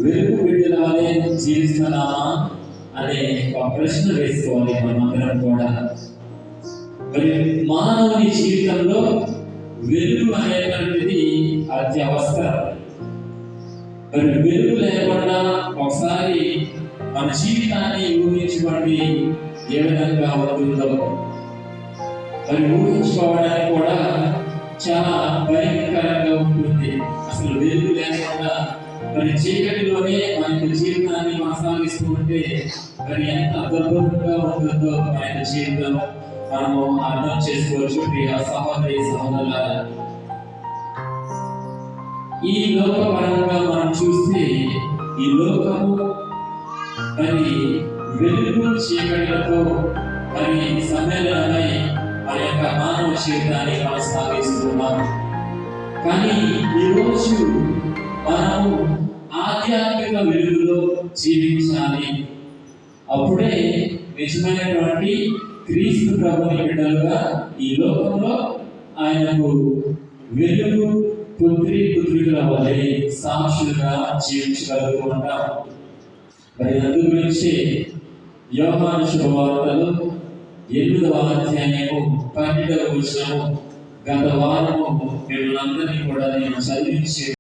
వెలుగు బిడ్డలవలే జీవిస్తున్నామా అనే ఒక ప్రశ్న వేసుకోవాలి మనమందరం కూడా. మరి మానవుని జీవితంలో వెలుగు అనేటువంటిది అత్యవసరం. మరి వెలుగు లేకుండా ఒకసారి మన జీవితాన్ని ఊహించుకోండి ఏ విధంగా ఉంటుందో. మరి ఊహించుకోవడానికి కూడా చాలా భయంకరంగా ఉంటుంది. అసలు వెలుగు లేకుండా మరి చీకటిలోనే మన జీవితాన్ని కొనసాగిస్తూ ఉంటే మరి ఎంత అద్భుతంగా ఉంటుందో మన జీవితం మనము అర్థం చేసుకోవచ్చు. ప్రియ సహోదరి సహోదరులారా, ఈ లోకపరంగా మనం చూస్తే ఈ లోకము మరి వెలుగు చీకటిలతో మరి సమ్మేళనమై మన యొక్క మానవ జీవితాన్ని కొనసాగిస్తున్నాం. కానీ ఈరోజు మనము ఆధ్యాత్మిక వెలుగులో జీవించాలి. అప్పుడే నిజమైనటువంటి క్రీస్తు ప్రభుని బిడ్డలుగా ఈ లోకంలో ఆయనకు వెలుగు పుత్రికల వలె సాక్షులుగా జీవించగలుగుతూ ఉంటాం. మరి అందు గురించి యోహాను శుభవార్తలు 8వ అధ్యాయము 12వ వచనము గత వారము మిమ్మల్ని అందరినీ కూడా నేను చదివించి